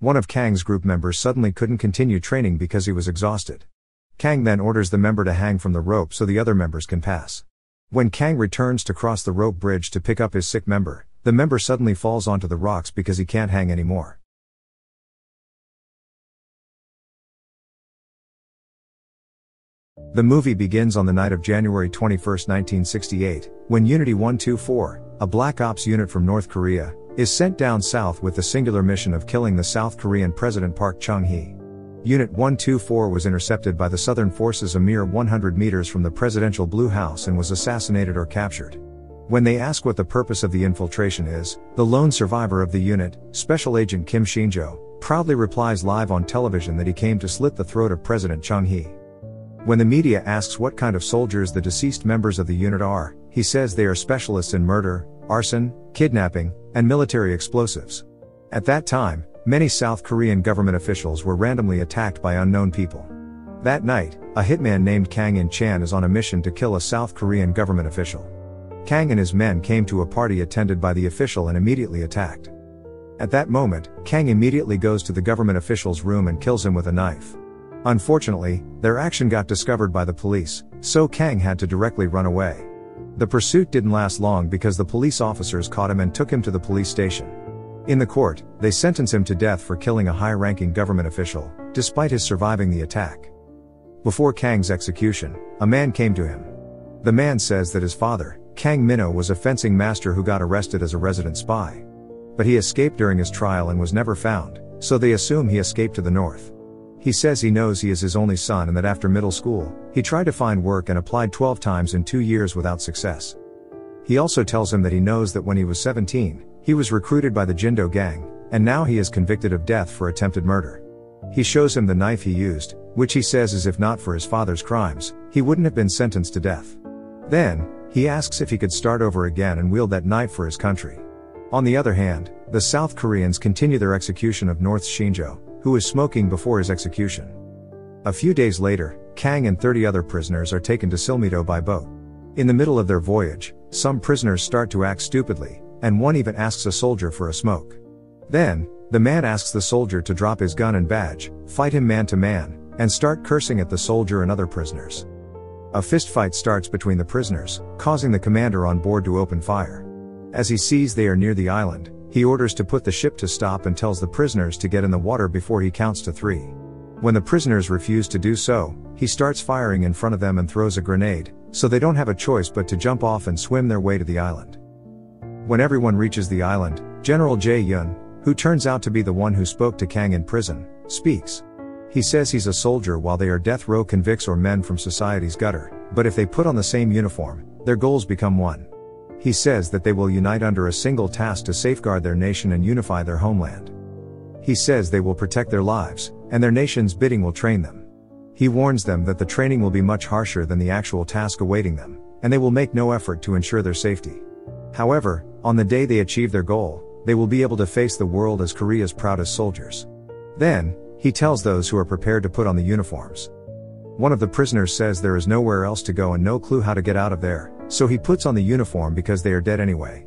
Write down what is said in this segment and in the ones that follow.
One of Kang's group members suddenly couldn't continue training because he was exhausted. Kang then orders the member to hang from the rope so the other members can pass. When Kang returns to cross the rope bridge to pick up his sick member, the member suddenly falls onto the rocks because he can't hang anymore. The movie begins on the night of January 21, 1968, when Unity 124, a Black Ops unit from North Korea, is sent down south with the singular mission of killing the South Korean President Park Chung-hee. Unit 124 was intercepted by the Southern forces a mere 100 meters from the presidential Blue House and was assassinated or captured. When they ask what the purpose of the infiltration is, the lone survivor of the unit, Special Agent Kim Shin-jo, proudly replies live on television that he came to slit the throat of President Chung-hee. When the media asks what kind of soldiers the deceased members of the unit are, he says they are specialists in murder, arson, kidnapping, and military explosives. At that time, many South Korean government officials were randomly attacked by unknown people. That night, a hitman named Kang In-chan is on a mission to kill a South Korean government official. Kang and his men came to a party attended by the official and immediately attacked. At that moment, Kang immediately goes to the government official's room and kills him with a knife. Unfortunately, their action got discovered by the police, so Kang had to directly run away. The pursuit didn't last long because the police officers caught him and took him to the police station. In the court, they sentence him to death for killing a high-ranking government official, despite his surviving the attack. Before Kang's execution, a man came to him. The man says that his father, Kang Min-ho, was a fencing master who got arrested as a resident spy. But he escaped during his trial and was never found, so they assume he escaped to the north. He says he knows he is his only son and that after middle school, he tried to find work and applied 12 times in 2 years without success. He also tells him that he knows that when he was 17, he was recruited by the Jindo gang, and now he is convicted of death for attempted murder. He shows him the knife he used, which he says is if not for his father's crimes, he wouldn't have been sentenced to death. Then, he asks if he could start over again and wield that knife for his country. On the other hand, the South Koreans continue their execution of North Shin-jo, who was smoking before his execution. A few days later, Kang and 30 other prisoners are taken to Silmito by boat. In the middle of their voyage, some prisoners start to act stupidly, and one even asks a soldier for a smoke. Then, the man asks the soldier to drop his gun and badge, fight him man to man, and start cursing at the soldier and other prisoners. A fistfight starts between the prisoners, causing the commander on board to open fire. As he sees they are near the island, he orders to put the ship to stop and tells the prisoners to get in the water before he counts to 3. When the prisoners refuse to do so, he starts firing in front of them and throws a grenade, so they don't have a choice but to jump off and swim their way to the island. When everyone reaches the island, General Jae-yoon, who turns out to be the one who spoke to Kang in prison, speaks. He says he's a soldier while they are death row convicts or men from society's gutter, but if they put on the same uniform, their goals become one. He says that they will unite under a single task to safeguard their nation and unify their homeland. He says they will protect their lives, and their nation's bidding will train them. He warns them that the training will be much harsher than the actual task awaiting them, and they will make no effort to ensure their safety. However, on the day they achieve their goal, they will be able to face the world as Korea's proudest soldiers. Then, he tells those who are prepared to put on the uniforms. One of the prisoners says there is nowhere else to go and no clue how to get out of there, so he puts on the uniform because they are dead anyway.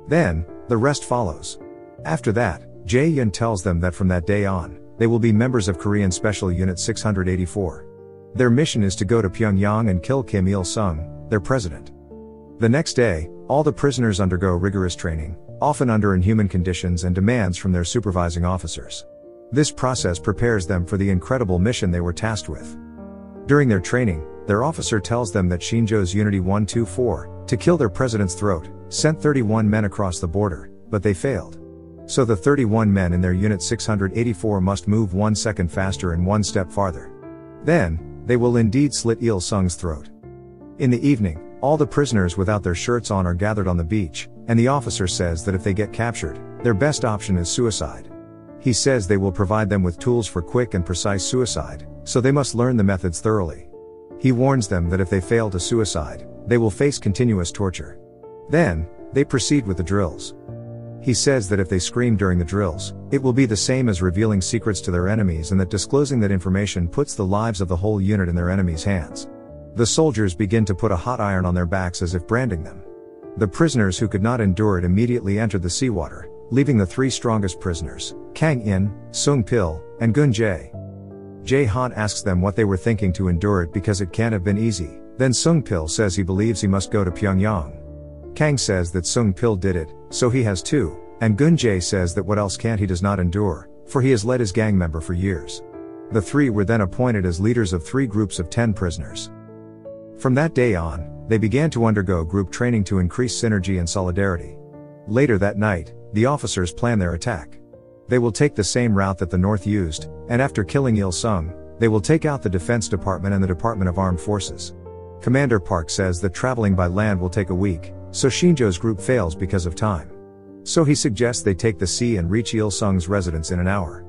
Then, the rest follows. After that, Jae-yoon tells them that from that day on, they will be members of Korean Special Unit 684. Their mission is to go to Pyongyang and kill Kim Il-sung, their president. The next day, all the prisoners undergo rigorous training, often under inhuman conditions and demands from their supervising officers. This process prepares them for the incredible mission they were tasked with. During their training, their officer tells them that Shin-jo's Unity 124, to kill their president's throat, sent 31 men across the border, but they failed. So the 31 men in their Unit 684 must move 1 second faster and 1 step farther. Then, they will indeed slit Il-sung's throat. In the evening, all the prisoners without their shirts on are gathered on the beach, and the officer says that if they get captured, their best option is suicide. He says they will provide them with tools for quick and precise suicide, so they must learn the methods thoroughly. He warns them that if they fail to suicide, they will face continuous torture. Then, they proceed with the drills. He says that if they scream during the drills, it will be the same as revealing secrets to their enemies and that disclosing that information puts the lives of the whole unit in their enemies' hands. The soldiers begin to put a hot iron on their backs as if branding them. The prisoners who could not endure it immediately entered the seawater, leaving the three strongest prisoners, Kang In, Sung-pil, and Gun-jae. Jae-han asks them what they were thinking to endure it because it can't have been easy. Then Sung-pil says he believes he must go to Pyongyang. Kang says that Sung-pil did it, so he has too, and Gun-jae says that what else can't he does not endure, for he has led his gang member for years. The three were then appointed as leaders of 3 groups of 10 prisoners. From that day on, they began to undergo group training to increase synergy and solidarity. Later that night, the officers plan their attack. They will take the same route that the North used, and after killing Il-sung, they will take out the Defense Department and the Department of Armed Forces. Commander Park says that traveling by land will take a week, so Shinjo's group fails because of time. So he suggests they take the sea and reach Il-sung's residence in an hour.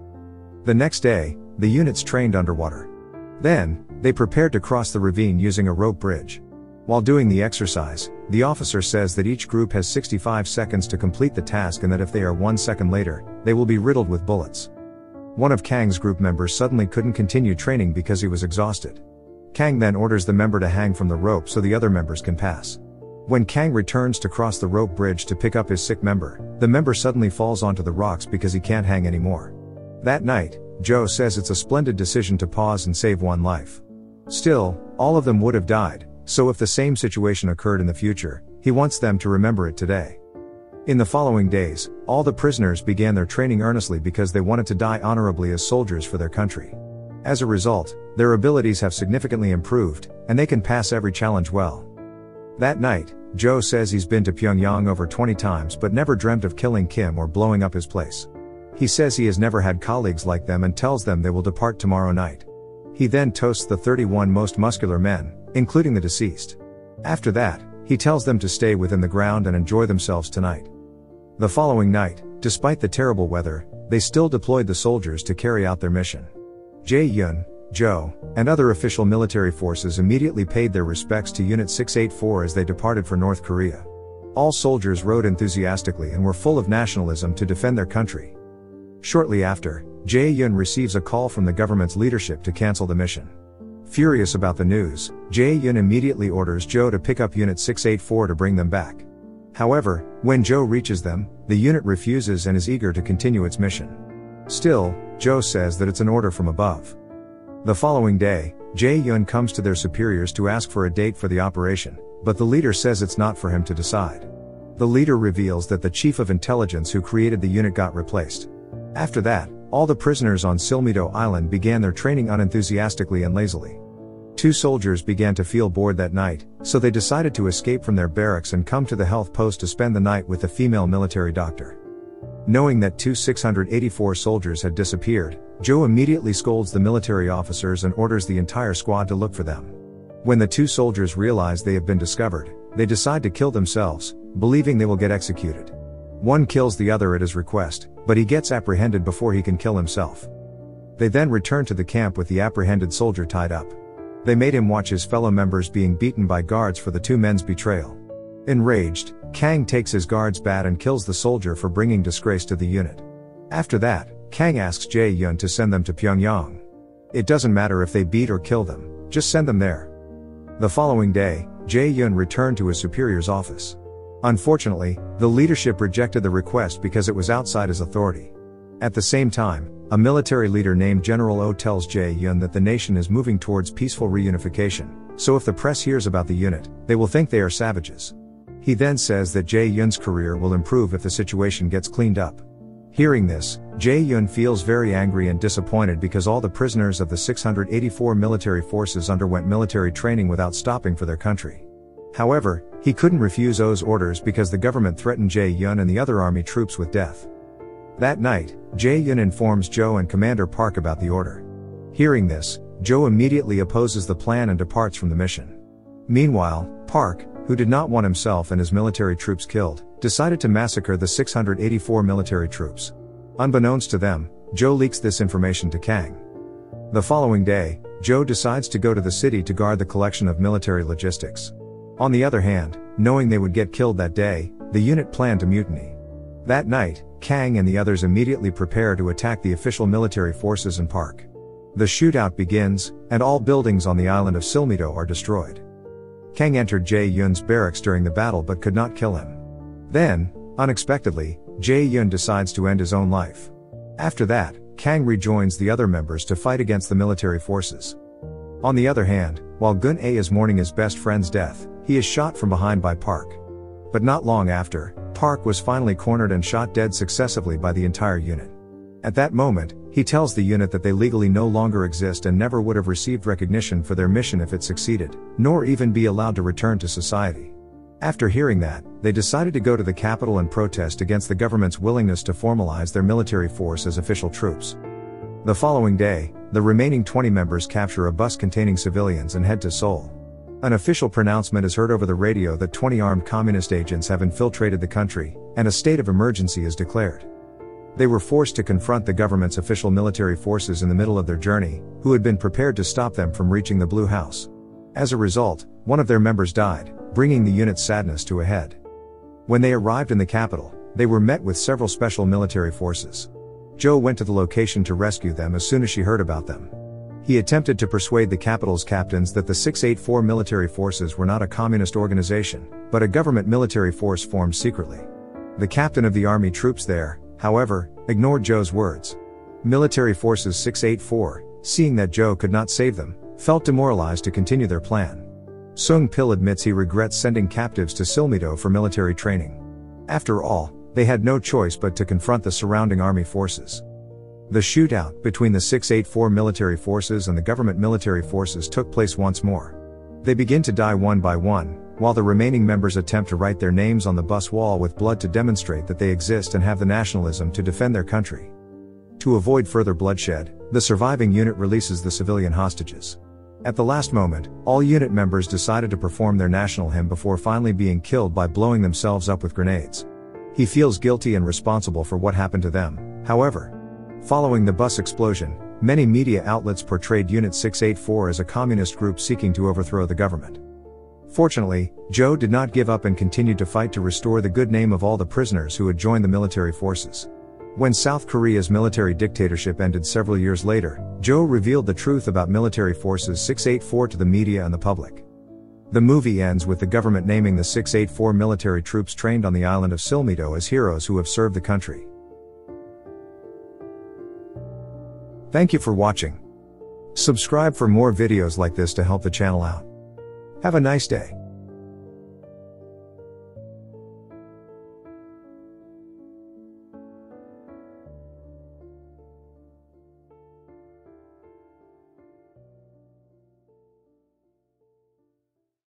The next day, the units trained underwater. Then, they prepared to cross the ravine using a rope bridge. While doing the exercise, the officer says that each group has 65 seconds to complete the task and that if they are 1 second later, they will be riddled with bullets. One of Kang's group members suddenly couldn't continue training because he was exhausted. Kang then orders the member to hang from the rope so the other members can pass. When Kang returns to cross the rope bridge to pick up his sick member, the member suddenly falls onto the rocks because he can't hang anymore. That night, Joe says it's a splendid decision to pause and save one life. Still, all of them would have died, so if the same situation occurred in the future, he wants them to remember it today. In the following days, all the prisoners began their training earnestly because they wanted to die honorably as soldiers for their country. As a result, their abilities have significantly improved, and they can pass every challenge well. That night, Joe says he's been to Pyongyang over 20 times but never dreamt of killing Kim or blowing up his place. He says he has never had colleagues like them and tells them they will depart tomorrow night. He then toasts the 31 most muscular men, including the deceased. After that, he tells them to stay within the ground and enjoy themselves tonight. The following night, despite the terrible weather, they still deployed the soldiers to carry out their mission. Jae-yun, Joe, and other official military forces immediately paid their respects to Unit 684 as they departed for North Korea. All soldiers rode enthusiastically and were full of nationalism to defend their country. Shortly after, Jae-yun receives a call from the government's leadership to cancel the mission. Furious about the news, Jae-yun immediately orders Joe to pick up Unit 684 to bring them back. However, when Joe reaches them, the unit refuses and is eager to continue its mission. Still, Joe says that it's an order from above. The following day, Jae-yun comes to their superiors to ask for a date for the operation, but the leader says it's not for him to decide. The leader reveals that the chief of intelligence who created the unit got replaced. After that, all the prisoners on Silmido Island began their training unenthusiastically and lazily. 2 soldiers began to feel bored that night, so they decided to escape from their barracks and come to the health post to spend the night with the female military doctor. Knowing that 2 684 soldiers had disappeared, Joe immediately scolds the military officers and orders the entire squad to look for them. When the 2 soldiers realize they have been discovered, they decide to kill themselves, believing they will get executed. One kills the other at his request, but he gets apprehended before he can kill himself. They then return to the camp with the apprehended soldier tied up. They made him watch his fellow members being beaten by guards for the 2 men's betrayal. Enraged, Kang takes his guard's bat and kills the soldier for bringing disgrace to the unit. After that, Kang asks Jae-yun to send them to Pyongyang. It doesn't matter if they beat or kill them, just send them there. The following day, Jae-yun returned to his superior's office. Unfortunately, the leadership rejected the request because it was outside his authority. At the same time, a military leader named General Oh tells Jae-yun that the nation is moving towards peaceful reunification, so if the press hears about the unit, they will think they are savages. He then says that Jae-yun's career will improve if the situation gets cleaned up. Hearing this, Jae-yun feels very angry and disappointed because all the prisoners of the 684 military forces underwent military training without stopping for their country. However, he couldn't refuse Oh's orders because the government threatened Jae-yun and the other army troops with death. That night, Jae-yun informs Joe and Commander Park about the order. Hearing this, Joe immediately opposes the plan and departs from the mission. Meanwhile, Park, who did not want himself and his military troops killed, decided to massacre the 684 military troops. Unbeknownst to them, Joe leaks this information to Kang. The following day, Joe decides to go to the city to guard the collection of military logistics. On the other hand, knowing they would get killed that day, the unit planned to mutiny. That night, Kang and the others immediately prepare to attack the official military forces in Park. The shootout begins, and all buildings on the island of Silmido are destroyed. Kang entered Jae-yun's barracks during the battle but could not kill him. Then, unexpectedly, Jae-yoon decides to end his own life. After that, Kang rejoins the other members to fight against the military forces. On the other hand, while Gun-ae is mourning his best friend's death, he is shot from behind by Park. But not long after, Park was finally cornered and shot dead successively by the entire unit. At that moment, he tells the unit that they legally no longer exist and never would have received recognition for their mission if it succeeded, nor even be allowed to return to society. After hearing that, they decided to go to the capital and protest against the government's willingness to formalize their military force as official troops. The following day, the remaining 20 members capture a bus containing civilians and head to Seoul. An official pronouncement is heard over the radio that 20 armed communist agents have infiltrated the country, and a state of emergency is declared. They were forced to confront the government's official military forces in the middle of their journey, who had been prepared to stop them from reaching the Blue House. As a result, one of their members died, bringing the unit's sadness to a head. When they arrived in the capital, they were met with several special military forces. Jo went to the location to rescue them as soon as she heard about them. He attempted to persuade the capital's captains that the 684 military forces were not a communist organization, but a government military force formed secretly. The captain of the army troops there, however, ignored Jo's words. Military Forces 684, seeing that Jo could not save them, felt demoralized to continue their plan. Sung-pil admits he regrets sending captives to Silmido for military training. After all, they had no choice but to confront the surrounding army forces. The shootout between the 684 military forces and the government military forces took place once more. They begin to die one by one, while the remaining members attempt to write their names on the bus wall with blood to demonstrate that they exist and have the nationalism to defend their country. To avoid further bloodshed, the surviving unit releases the civilian hostages. At the last moment, all unit members decided to perform their national hymn before finally being killed by blowing themselves up with grenades. He feels guilty and responsible for what happened to them, however. Following the bus explosion, many media outlets portrayed Unit 684 as a communist group seeking to overthrow the government. Fortunately, Jo did not give up and continued to fight to restore the good name of all the prisoners who had joined the military forces. When South Korea's military dictatorship ended several years later, Jo revealed the truth about Military Forces 684 to the media and the public. The movie ends with the government naming the 684 military troops trained on the island of Silmido as heroes who have served the country. Thank you for watching. Subscribe for more videos like this to help the channel out. Have a nice day.